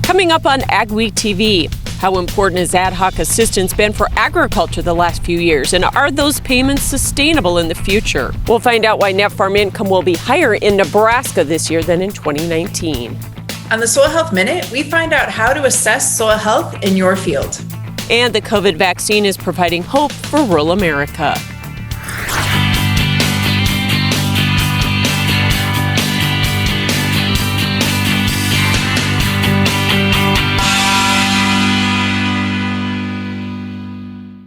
Coming up on AgweekTV, how important has ad hoc assistance been for agriculture the last few years, and are those payments sustainable in the future? We'll find out why net farm income will be higher in Nebraska this year than in 2019. On the Soil Health Minute, we find out how to assess soil health in your field. And the COVID vaccine is providing hope for rural America.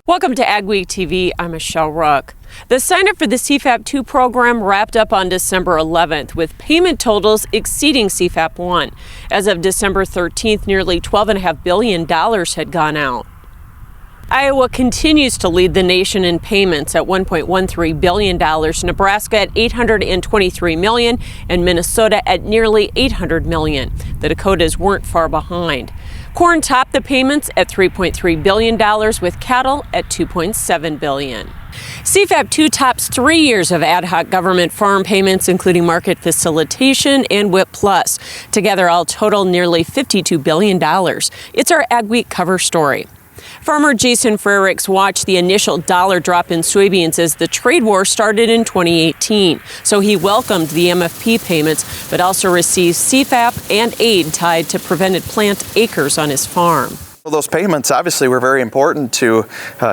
Welcome to AgweekTV. I'm Michelle Ruck. The sign-up for the CFAP 2 program wrapped up on December 11th, with payment totals exceeding CFAP 1. As of December 13th, nearly $12.5 billion had gone out. Iowa continues to lead the nation in payments at $1.13 billion, Nebraska at $823 million, and Minnesota at nearly $800 million. The Dakotas weren't far behind. Corn topped the payments at $3.3 billion, with cattle at $2.7 billion. CFAP 2 tops 3 years of ad hoc government farm payments, including market facilitation and WIP Plus. Together, all total nearly $52 billion. It's our AgWeek cover story. Farmer Jason Frericks watched the initial dollar drop in soybeans as the trade war started in 2018. So he welcomed the MFP payments, but also received CFAP and aid tied to prevented plant acres on his farm. Well, those payments obviously were very important to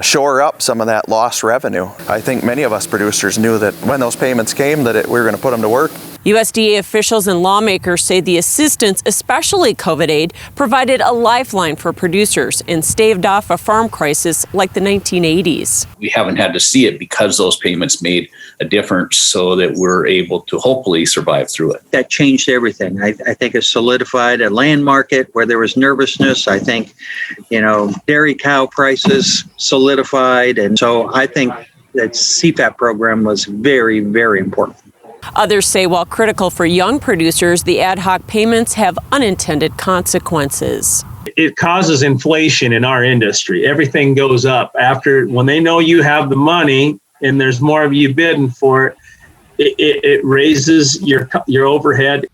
shore up some of that lost revenue. I think many of us producers knew that when those payments came that we were going to put them to work. USDA officials and lawmakers say the assistance, especially COVID aid, provided a lifeline for producers and staved off a farm crisis like the 1980s. We haven't had to see it because those payments made a difference so that we're able to hopefully survive through it. That changed everything. I think it solidified a land market where there was nervousness. I think, dairy cow prices solidified. And so I think that CFAP program was very, very important. Others say while critical for young producers, the ad hoc payments have unintended consequences. It causes inflation in our industry. Everything goes up. When they know you have the money and there's more of you bidding for it, it raises your overhead.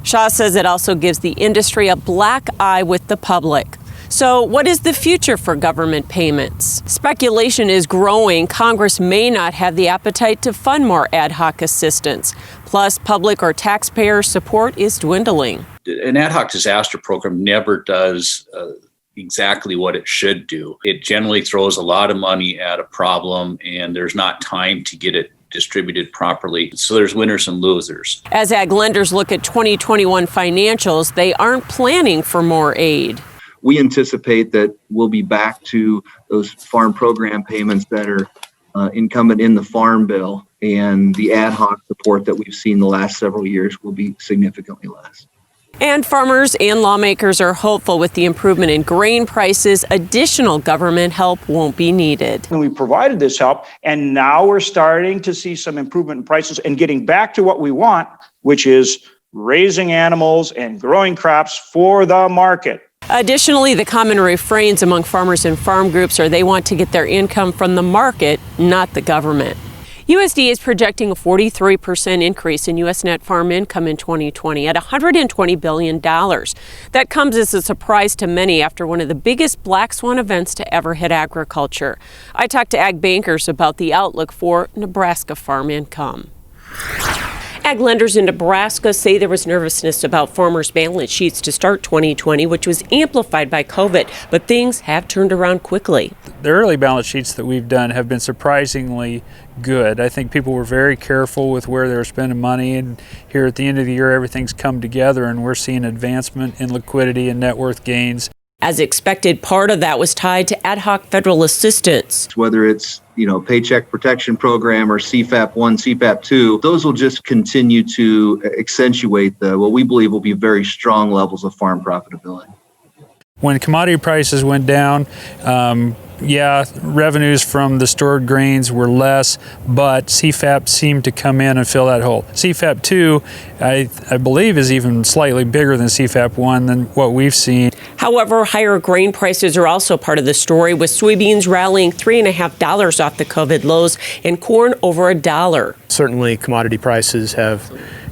Shaw says it also gives the industry a black eye with the public. So what is the future for government payments? Speculation is growing. Congress may not have the appetite to fund more ad hoc assistance. Plus, public or taxpayer support is dwindling. An ad hoc disaster program never does exactly what it should do. It generally throws a lot of money at a problem, and there's not time to get it distributed properly. So there's winners and losers. As ag lenders look at 2021 financials, they aren't planning for more aid. We anticipate that we'll be back to those farm program payments that are incumbent in the Farm Bill, and the ad hoc support that we've seen the last several years will be significantly less. And farmers and lawmakers are hopeful with the improvement in grain prices, additional government help won't be needed. And we provided this help, and now we're starting to see some improvement in prices and getting back to what we want, which is raising animals and growing crops for the market. Additionally, the common refrains among farmers and farm groups are they want to get their income from the market, not the government. USDA is projecting a 43% increase in U.S. net farm income in 2020 at $120 billion. That comes as a surprise to many after one of the biggest black swan events to ever hit agriculture. I talked to ag bankers about the outlook for Nebraska farm income. Ag lenders in Nebraska say there was nervousness about farmers' balance sheets to start 2020, which was amplified by COVID, but things have turned around quickly. The early balance sheets that we've done have been surprisingly good. I think people were very careful with where they were spending money, and here at the end of the year, everything's come together, and we're seeing advancement in liquidity and net worth gains. As expected, part of that was tied to ad hoc federal assistance. Whether it's Paycheck Protection Program or CFAP 1, CFAP 2, those will just continue to accentuate what we believe will be very strong levels of farm profitability. When commodity prices went down, revenues from the stored grains were less, but CFAP seemed to come in and fill that hole. CFAP 2, I believe, is even slightly bigger than CFAP 1 than what we've seen. However, higher grain prices are also part of the story, with soybeans rallying $3.50 off the COVID lows and corn over $1. Certainly, commodity prices have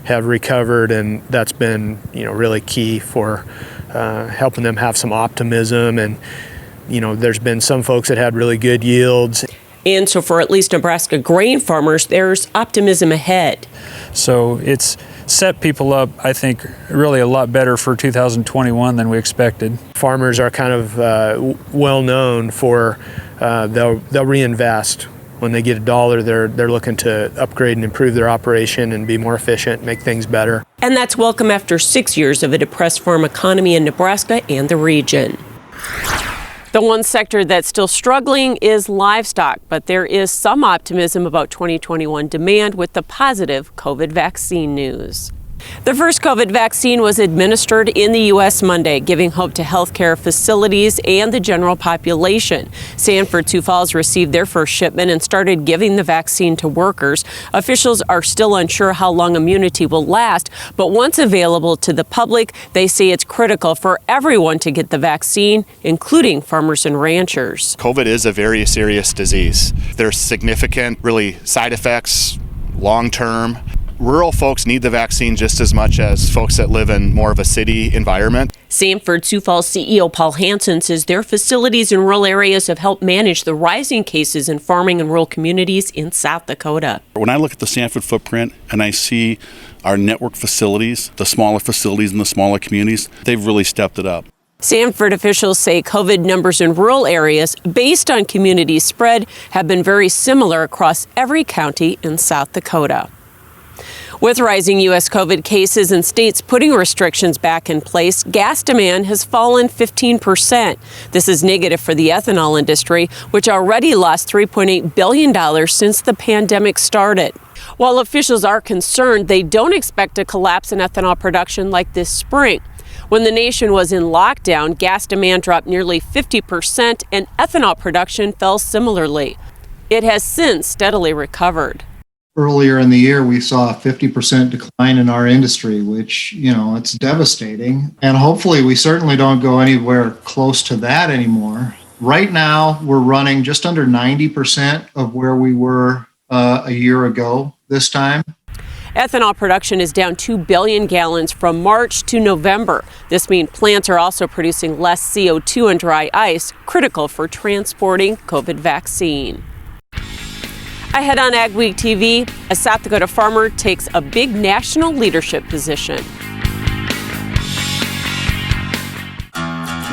recovered, and that's been really key for helping them have some optimism. And, there's been some folks that had really good yields. And so for at least Nebraska grain farmers, there's optimism ahead. So it's set people up, I think, really a lot better for 2021 than we expected. Farmers are kind of well known for they'll reinvest. When they get $1, they're looking to upgrade and improve their operation and be more efficient, make things better. And that's welcome after 6 years of a depressed farm economy in Nebraska and the region. The one sector that's still struggling is livestock, but there is some optimism about 2021 demand with the positive COVID vaccine news. The first COVID vaccine was administered in the U.S. Monday, giving hope to healthcare facilities and the general population. Sanford, Sioux Falls received their first shipment and started giving the vaccine to workers. Officials are still unsure how long immunity will last, but once available to the public, they say it's critical for everyone to get the vaccine, including farmers and ranchers. COVID is a very serious disease. There's significant, really, side effects long-term. Rural folks need the vaccine just as much as folks that live in more of a city environment. Sanford Sioux Falls CEO Paul Hansen says their facilities in rural areas have helped manage the rising cases in farming and rural communities in South Dakota. When I look at the Sanford footprint and I see our network facilities, the smaller facilities in the smaller communities, they've really stepped it up. Sanford officials say COVID numbers in rural areas, based on community spread, have been very similar across every county in South Dakota. With rising U.S. COVID cases and states putting restrictions back in place, gas demand has fallen 15%. This is negative for the ethanol industry, which already lost $3.8 billion since the pandemic started. While officials are concerned, they don't expect a collapse in ethanol production like this spring. When the nation was in lockdown, gas demand dropped nearly 50% and ethanol production fell similarly. It has since steadily recovered. Earlier in the year, we saw a 50% decline in our industry, which, it's devastating. And hopefully we certainly don't go anywhere close to that anymore. Right now, we're running just under 90% of where we were a year ago this time. Ethanol production is down 2 billion gallons from March to November. This means plants are also producing less CO2 and dry ice, critical for transporting COVID vaccine. Ahead on AgweekTV, a South Dakota farmer takes a big national leadership position.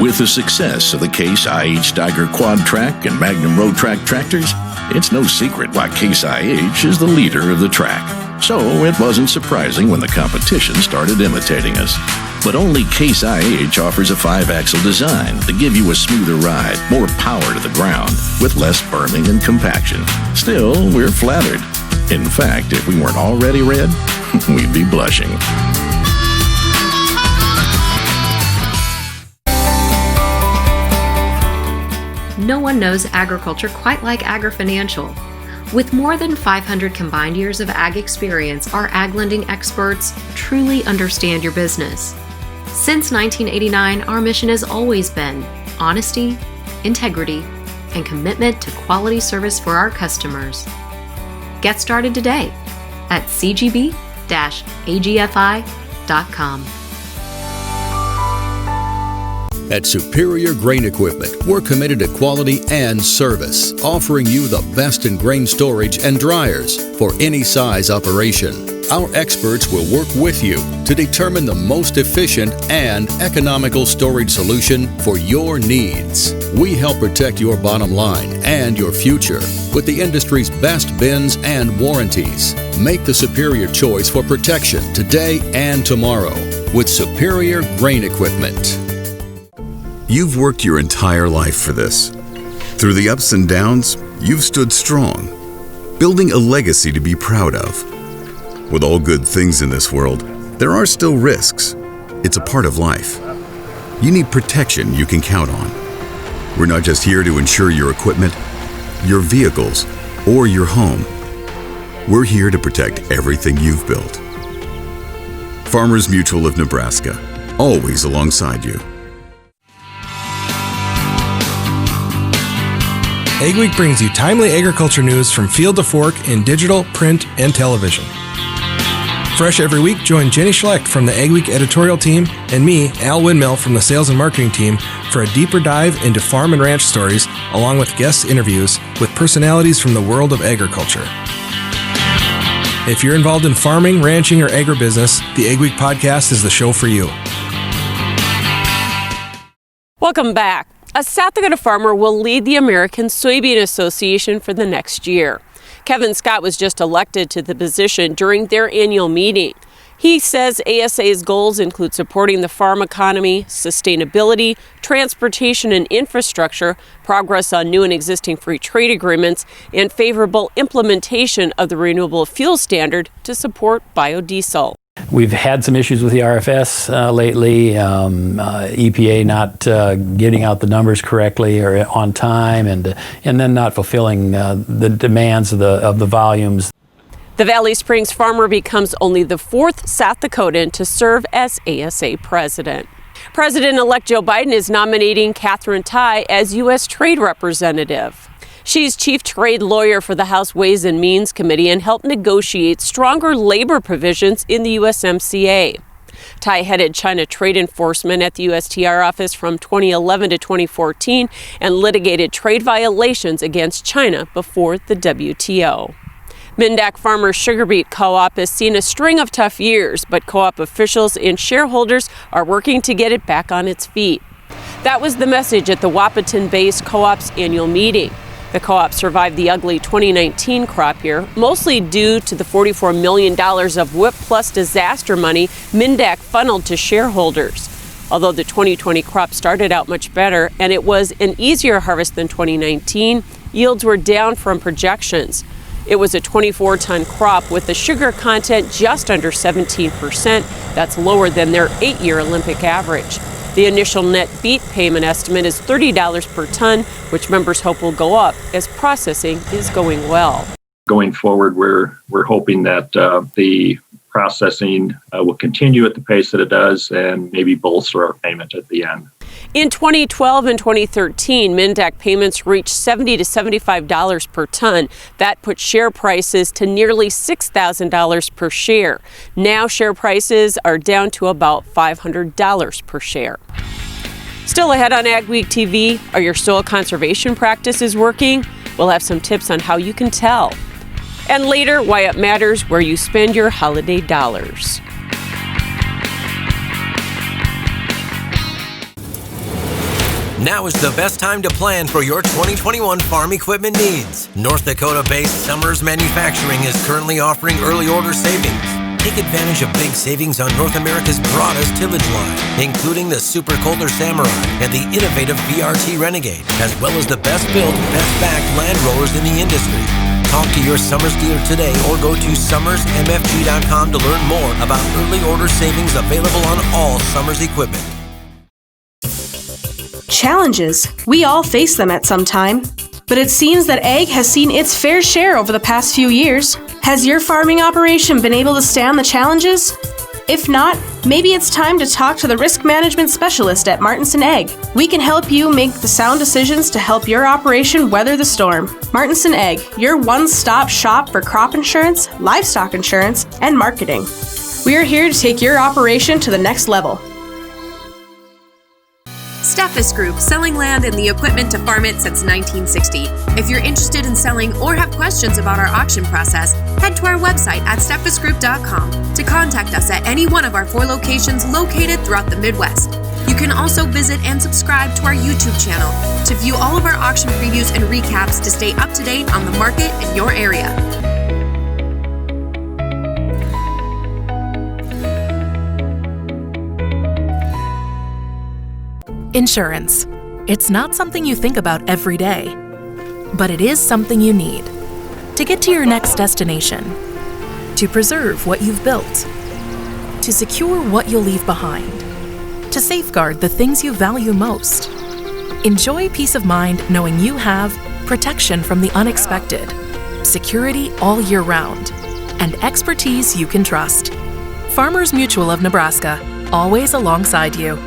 With the success of the Case IH Steiger Quad Track and Magnum Road Track tractors, it's no secret why Case IH is the leader of the track. So it wasn't surprising when the competition started imitating us. But only Case IH offers a 5-axle design to give you a smoother ride, more power to the ground, with less berming and compaction. Still, we're flattered. In fact, if we weren't already red, we'd be blushing. No one knows agriculture quite like AgriFinancial. With more than 500 combined years of ag experience, our ag lending experts truly understand your business. Since 1989, our mission has always been honesty, integrity, and commitment to quality service for our customers. Get started today at cgb-agfi.com. At Superior Grain Equipment, we're committed to quality and service, offering you the best in grain storage and dryers for any size operation. Our experts will work with you to determine the most efficient and economical storage solution for your needs. We help protect your bottom line and your future with the industry's best bins and warranties. Make the superior choice for protection today and tomorrow with Superior Grain Equipment. You've worked your entire life for this. Through the ups and downs, you've stood strong, building a legacy to be proud of. With all good things in this world, there are still risks. It's a part of life. You need protection you can count on. We're not just here to insure your equipment, your vehicles, or your home. We're here to protect everything you've built. Farmers Mutual of Nebraska, always alongside you. AgWeek brings you timely agriculture news from field to fork in digital, print, and television. Fresh every week, join Jenny Schlecht from the AgWeek editorial team and me, Al Windmill, from the sales and marketing team for a deeper dive into farm and ranch stories, along with guest interviews with personalities from the world of agriculture. If you're involved in farming, ranching, or agribusiness, the AgWeek podcast is the show for you. Welcome back. A South Dakota farmer will lead the American Soybean Association for the next year. Kevin Scott was just elected to the position during their annual meeting. He says ASA's goals include supporting the farm economy, sustainability, transportation and infrastructure, progress on new and existing free trade agreements, and favorable implementation of the renewable fuel standard to support biodiesel. We've had some issues with the RFS lately, EPA not getting out the numbers correctly or on time, and then not fulfilling the demands of the volumes. The Valley Springs farmer becomes only the fourth South Dakotan to serve as ASA president. President-elect Joe Biden is nominating Katherine Tai as U.S. Trade Representative. She's chief trade lawyer for the House Ways and Means Committee and helped negotiate stronger labor provisions in the USMCA. Tai headed China trade enforcement at the USTR office from 2011 to 2014 and litigated trade violations against China before the WTO. Mindak Farmers Sugar Beet Co-op has seen a string of tough years, but co-op officials and shareholders are working to get it back on its feet. That was the message at the Wahpeton-based co-op's annual meeting. The co-op survived the ugly 2019 crop year, mostly due to the $44 million of WHIP plus disaster money Mindak funneled to shareholders. Although the 2020 crop started out much better and it was an easier harvest than 2019, yields were down from projections. It was a 24-ton crop with a sugar content just under 17%. That's lower than their 8-year Olympic average. The initial net beet payment estimate is $30 per ton, which members hope will go up as processing is going well. Going forward, we're hoping that the processing will continue at the pace that it does and maybe bolster our payment at the end. In 2012 and 2013, Mindak payments reached $70 to $75 per ton. That put share prices to nearly $6,000 per share. Now share prices are down to about $500 per share. Still ahead on AgweekTV, are your soil conservation practices working? We'll have some tips on how you can tell. And later, why it matters where you spend your holiday dollars. Now is the best time to plan for your 2021 farm equipment needs. North Dakota-based Summers Manufacturing is currently offering early order savings. Take advantage of big savings on North America's broadest tillage line, including the Super Coulter Samurai and the innovative VRT Renegade, as well as the best-built, best-backed land rollers in the industry. Talk to your Summers dealer today or go to summersmfg.com to learn more about early order savings available on all Summers equipment. Challenges. We all face them at some time. But it seems that ag has seen its fair share over the past few years. Has your farming operation been able to stand the challenges? If not, maybe it's time to talk to the risk management specialist at Martinson Ag. We can help you make the sound decisions to help your operation weather the storm. Martinson Ag, your one-stop shop for crop insurance, livestock insurance, and marketing. We are here to take your operation to the next level. Steffes Group, selling land and the equipment to farm it since 1960. If you're interested in selling or have questions about our auction process, head to our website at steffesgroup.com to contact us at any one of our 4 locations located throughout the Midwest. You can also visit and subscribe to our YouTube channel to view all of our auction previews and recaps to stay up to date on the market in your area. Insurance. It's not something you think about every day, but it is something you need to get to your next destination, to preserve what you've built, to secure what you'll leave behind, to safeguard the things you value most. Enjoy peace of mind knowing you have protection from the unexpected, security all year round, and expertise you can trust. Farmers Mutual of Nebraska, always alongside you.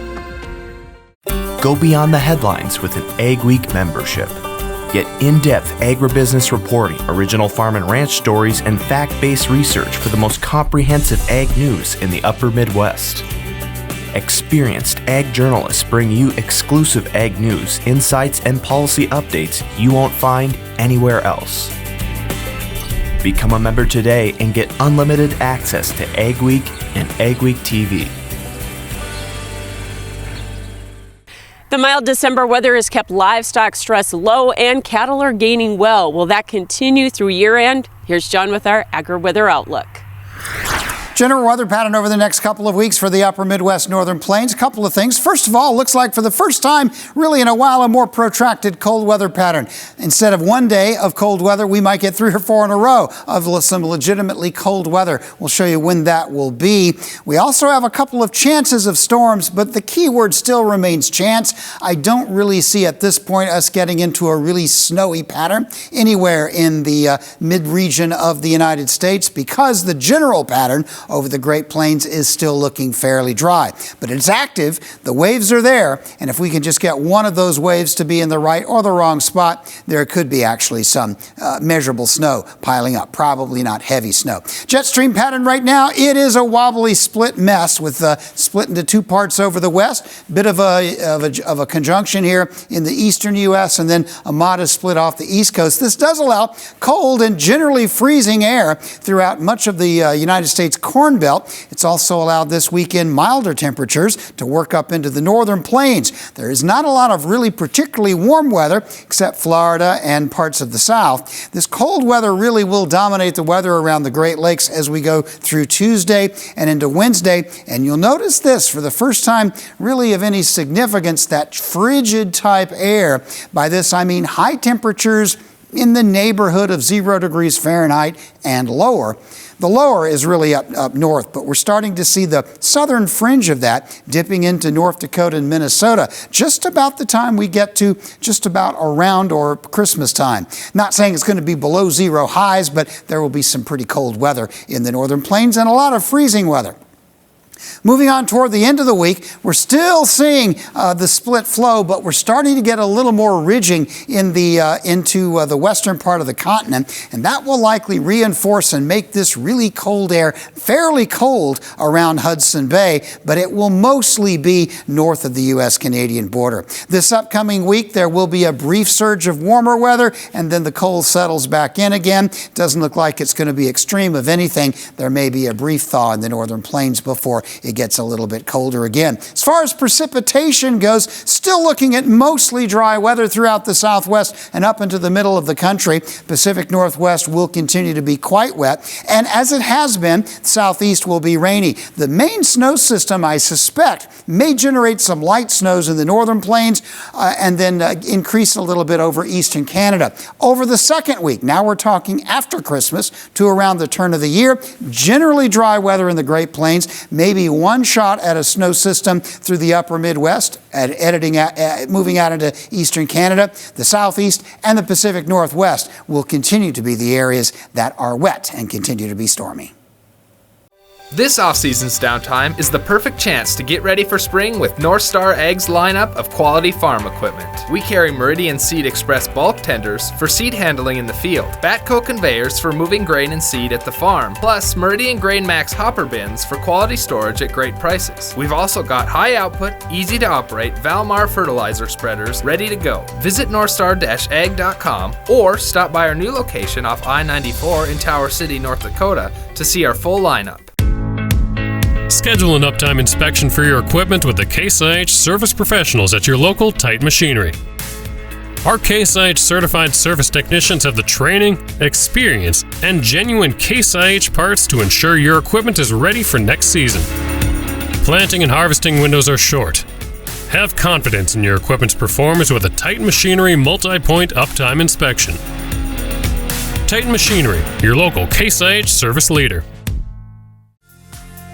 Go beyond the headlines with an AgWeek membership. Get in-depth agribusiness reporting, original farm and ranch stories, and fact-based research for the most comprehensive ag news in the upper Midwest. Experienced ag journalists bring you exclusive ag news, insights, and policy updates you won't find anywhere else. Become a member today and get unlimited access to AgWeek and AgweekTV. The mild December weather has kept livestock stress low and cattle are gaining well. Will that continue through year end? Here's John with our AgriWeather Outlook. General weather pattern over the next couple of weeks for the upper Midwest Northern Plains. A couple of things. First of all, looks like for the first time really in a while, a more protracted cold weather pattern. Instead of one day of cold weather, we might get 3 or 4 in a row of some legitimately cold weather. We'll show you when that will be. We also have a couple of chances of storms, but the key word still remains chance. I don't really see at this point us getting into a really snowy pattern anywhere in the mid-region of the United States because the general pattern over the Great Plains is still looking fairly dry. But it's active, the waves are there, and if we can just get one of those waves to be in the right or the wrong spot, there could be actually some measurable snow piling up, probably not heavy snow. Jet stream pattern right now, it is a wobbly split mess with split into 2 parts over the west, bit of a conjunction here in the eastern U.S. and then a modest split off the east coast. This does allow cold and generally freezing air throughout much of the United States Corn Belt. It's also allowed this weekend milder temperatures to work up into the northern plains. There is not a lot of really particularly warm weather except Florida and parts of the south. This cold weather really will dominate the weather around the Great Lakes as we go through Tuesday and into Wednesday. And you'll notice this for the first time really of any significance, that frigid type air. By this I mean high temperatures in the neighborhood of 0 degrees Fahrenheit and lower. The lower is really up north, but we're starting to see the southern fringe of that dipping into North Dakota and Minnesota just about the time we get to just about around or Christmas time. Not saying it's going to be below 0 highs, but there will be some pretty cold weather in the northern plains and a lot of freezing weather. Moving on toward the end of the week, we're still seeing the split flow, but we're starting to get a little more ridging in the into the western part of the continent, and that will likely reinforce and make this really cold air fairly cold around Hudson Bay, but it will mostly be north of the U.S.-Canadian border. This upcoming week, there will be a brief surge of warmer weather, and then the cold settles back in again. Doesn't look like it's going to be extreme. If anything, there may be a brief thaw in the northern plains before it gets a little bit colder again. As far as precipitation goes, still looking at mostly dry weather throughout the southwest and up into the middle of the country. Pacific Northwest will continue to be quite wet, and as it has been, southeast will be rainy. The main snow system, I suspect, may generate some light snows in the northern plains and then increase a little bit over eastern Canada. Over the second week, now we're talking after Christmas to around the turn of the year, generally dry weather in the Great Plains, maybe one shot at a snow system through the upper Midwest, moving out into eastern Canada. The southeast and the Pacific Northwest will continue to be the areas that are wet and continue to be stormy. This off-season's downtime is the perfect chance to get ready for spring with North Star Ag's lineup of quality farm equipment. We carry Meridian Seed Express bulk tenders for seed handling in the field, Batco conveyors for moving grain and seed at the farm, plus Meridian Grain Max hopper bins for quality storage at great prices. We've also got high output, easy to operate Valmar fertilizer spreaders ready to go. Visit northstar-ag.com or stop by our new location off I-94 in Tower City, North Dakota to see our full lineup. Schedule an uptime inspection for your equipment with the Case IH service professionals at your local Titan Machinery. Our Case IH certified service technicians have the training, experience, and genuine Case IH parts to ensure your equipment is ready for next season. Planting and harvesting windows are short. Have confidence in your equipment's performance with a Titan Machinery multi-point uptime inspection. Titan Machinery, your local Case IH service leader.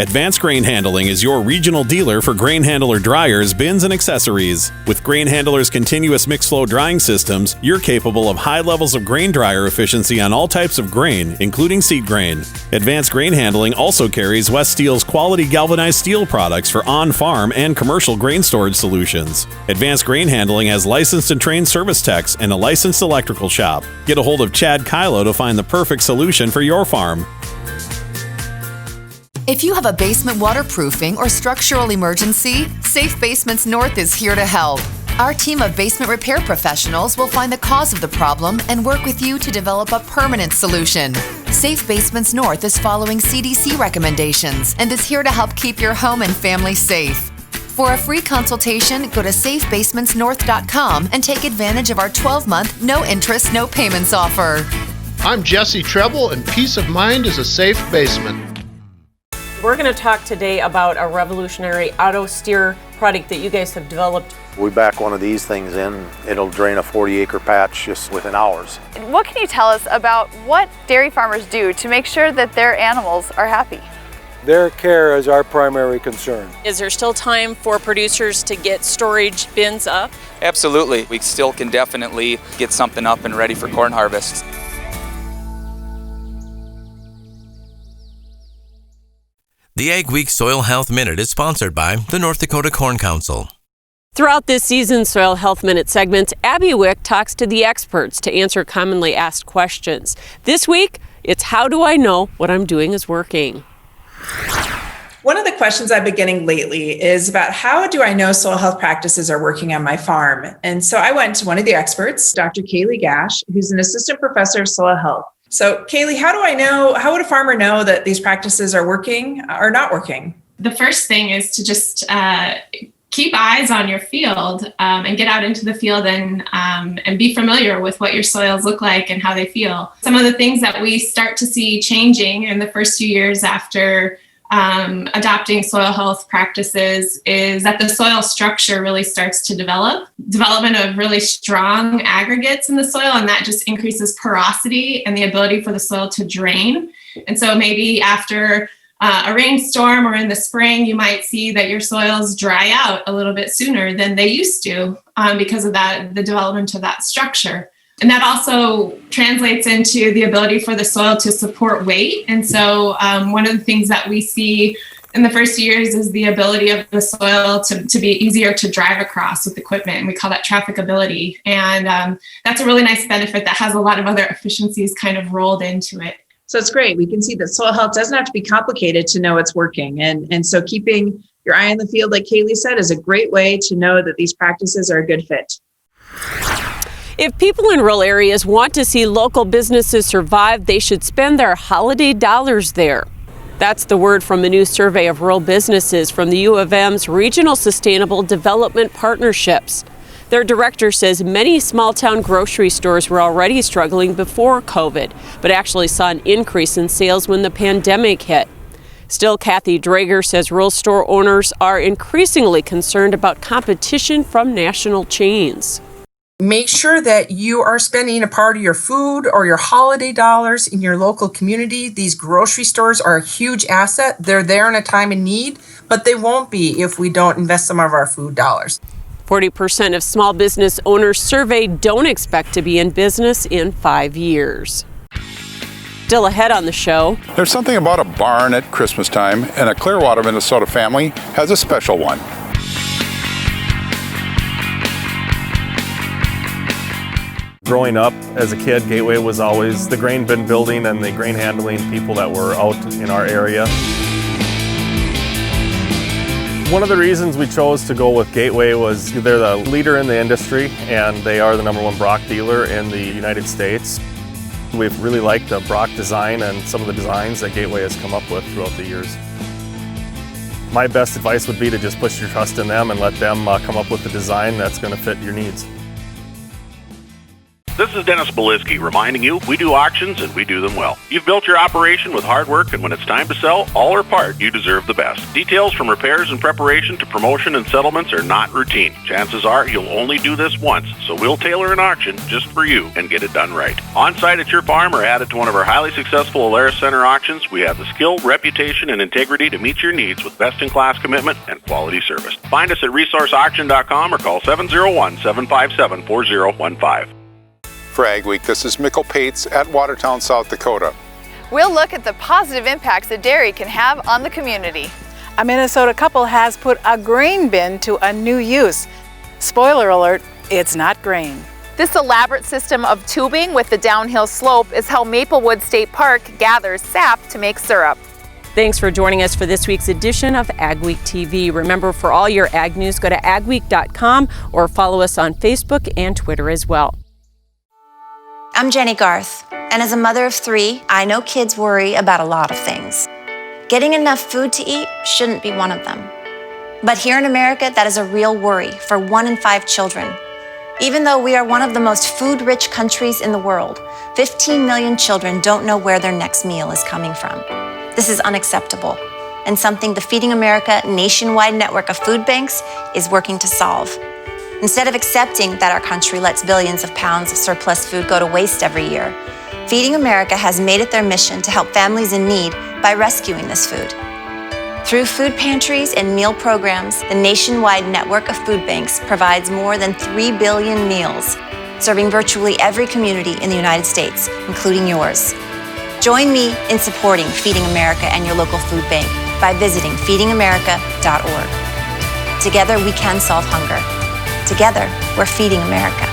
Advanced Grain Handling is your regional dealer for grain handler dryers, bins, and accessories. With Grain Handler's continuous mixed-flow drying systems, you're capable of high levels of grain dryer efficiency on all types of grain, including seed grain. Advanced Grain Handling also carries West Steel's quality galvanized steel products for on-farm and commercial grain storage solutions. Advanced Grain Handling has licensed and trained service techs and a licensed electrical shop. Get a hold of Chad Kylo to find the perfect solution for your farm. If you have a basement waterproofing or structural emergency, Safe Basements North is here to help. Our team of basement repair professionals will find the cause of the problem and work with you to develop a permanent solution. Safe Basements North is following CDC recommendations and is here to help keep your home and family safe. For a free consultation, go to safebasementsnorth.com and take advantage of our 12-month, no-interest, no-payments offer. I'm Jesse Treble, and peace of mind is a safe basement. We're going to talk today about a revolutionary auto steer product that you guys have developed. We back one of these things in, it'll drain a 40-acre patch just within hours. What can you tell us about what dairy farmers do to make sure that their animals are happy? Their care is our primary concern. Is there still time for producers to get storage bins up? Absolutely. We still can definitely get something up and ready for corn harvest. The AgWeek Soil Health Minute is sponsored by the North Dakota Corn Council. Throughout this season's Soil Health Minute segment, AGWEEK talks to the experts to answer commonly asked questions. This week, it's how do I know what I'm doing is working? One of the questions I've been getting lately is about how do I know soil health practices are working on my farm? And so I went to one of the experts, Dr. Kaylee Gash, who's an assistant professor of soil health. So Kaylee, how would a farmer know that these practices are working or not working? The first thing is to just keep eyes on your field and get out into the field and be familiar with what your soils look like and how they feel. Some of the things that we start to see changing in the first few years after adopting soil health practices is that the soil structure really starts to development of really strong aggregates in the soil, and that just increases porosity and the ability for the soil to drain. And so maybe after a rainstorm or in the spring, you might see that your soils dry out a little bit sooner than they used to because of the development of that structure. And that also translates into the ability for the soil to support weight. And so one of the things that we see in the first years is the ability of the soil to be easier to drive across with equipment. And we call that trafficability. And that's a really nice benefit that has a lot of other efficiencies kind of rolled into it. So it's great. We can see that soil health doesn't have to be complicated to know it's working. And so keeping your eye on the field, like Kaylee said, is a great way to know that these practices are a good fit. If people in rural areas want to see local businesses survive, they should spend their holiday dollars there. That's the word from a new survey of rural businesses from the U of M's Regional Sustainable Development Partnerships. Their director says many small-town grocery stores were already struggling before COVID, but actually saw an increase in sales when the pandemic hit. Still, Kathy Drager says rural store owners are increasingly concerned about competition from national chains. Make sure that you are spending a part of your food or your holiday dollars in your local community. These grocery stores are a huge asset. They're there in a time of need, but they won't be if we don't invest some of our food dollars. 40% of small business owners surveyed don't expect to be in business in 5 years. Still ahead on the show. There's something about a barn at Christmas time, and a Clearwater, Minnesota family has a special one. Growing up as a kid, Gateway was always the grain bin building and the grain handling people that were out in our area. One of the reasons we chose to go with Gateway was they're the leader in the industry and they are the #1 Brock dealer in the United States. We've really liked the Brock design and some of the designs that Gateway has come up with throughout the years. My best advice would be to just put your trust in them and let them come up with the design that's going to fit your needs. This is Dennis Beliski reminding you we do auctions and we do them well. You've built your operation with hard work, and when it's time to sell, all or part, you deserve the best. Details from repairs and preparation to promotion and settlements are not routine. Chances are you'll only do this once, so we'll tailor an auction just for you and get it done right. On-site at your farm or added to one of our highly successful Alaris Center auctions, we have the skill, reputation, and integrity to meet your needs with best-in-class commitment and quality service. Find us at resourceauction.com or call 701-757-4015. For AgWeek, this is Mikkel Pates at Watertown, South Dakota. We'll look at the positive impacts that dairy can have on the community. A Minnesota couple has put a grain bin to a new use. Spoiler alert, it's not grain. This elaborate system of tubing with the downhill slope is how Maplewood State Park gathers sap to make syrup. Thanks for joining us for this week's edition of AgweekTV. Remember, for all your ag news, go to agweek.com or follow us on Facebook and Twitter as well. I'm Jenny Garth, and as a mother of 3, I know kids worry about a lot of things. Getting enough food to eat shouldn't be one of them. But here in America, that is a real worry for 1 in 5 children. Even though we are one of the most food-rich countries in the world, 15 million children don't know where their next meal is coming from. This is unacceptable, and something the Feeding America nationwide network of food banks is working to solve. Instead of accepting that our country lets billions of pounds of surplus food go to waste every year, Feeding America has made it their mission to help families in need by rescuing this food. Through food pantries and meal programs, the nationwide network of food banks provides more than 3 billion meals, serving virtually every community in the United States, including yours. Join me in supporting Feeding America and your local food bank by visiting feedingamerica.org. Together we can solve hunger. Together, we're feeding America.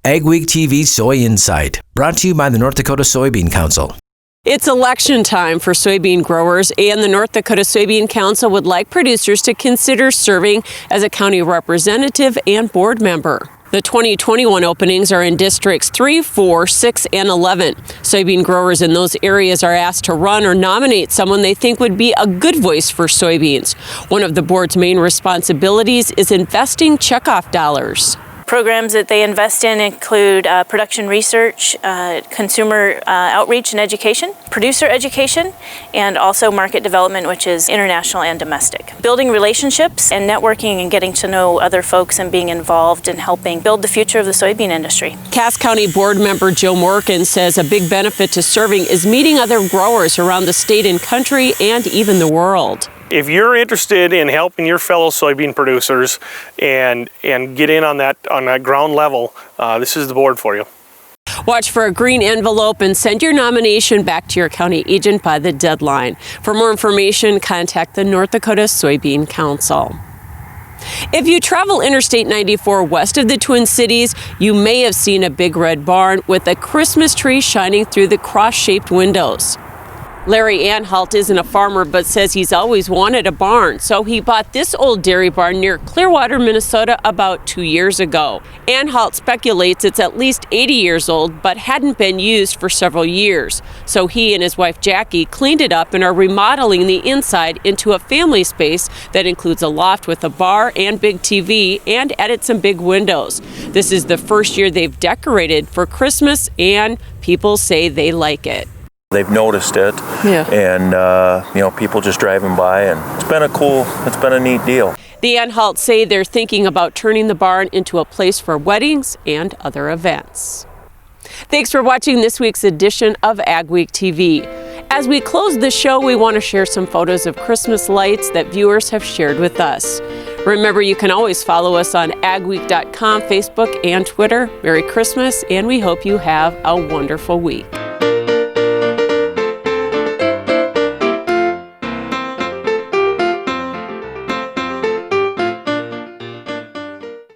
AgweekTV Soy Insight, brought to you by the North Dakota Soybean Council. It's election time for soybean growers, and the North Dakota Soybean Council would like producers to consider serving as a county representative and board member. The 2021 openings are in Districts 3, 4, 6, and 11. Soybean growers in those areas are asked to run or nominate someone they think would be a good voice for soybeans. One of the board's main responsibilities is investing checkoff dollars. Programs that they invest in include production research, consumer outreach and education, producer education, and also market development, which is international and domestic. Building relationships and networking and getting to know other folks and being involved in helping build the future of the soybean industry. Cass County board member Joe Morkin says a big benefit to serving is meeting other growers around the state and country and even the world. If you're interested in helping your fellow soybean producers and get in on that ground level, this is the board for you. Watch for a green envelope and send your nomination back to your county agent by the deadline. For more information, contact the North Dakota Soybean Council. If you travel Interstate 94 west of the Twin Cities, you may have seen a big red barn with a Christmas tree shining through the cross-shaped windows. Larry Anhalt isn't a farmer but says he's always wanted a barn, so he bought this old dairy barn near Clearwater, Minnesota about 2 years ago. Anhalt speculates it's at least 80 years old but hadn't been used for several years. So he and his wife Jackie cleaned it up and are remodeling the inside into a family space that includes a loft with a bar and big TV and added some big windows. This is the first year they've decorated for Christmas and people say they like it. They've noticed it, and people just driving by, and it's been a neat deal. The Anhalts say they're thinking about turning the barn into a place for weddings and other events. Thanks for watching this week's edition of AgweekTV. As we close the show, we want to share some photos of Christmas lights that viewers have shared with us. Remember, you can always follow us on agweek.com, Facebook, and Twitter. Merry Christmas, and we hope you have a wonderful week.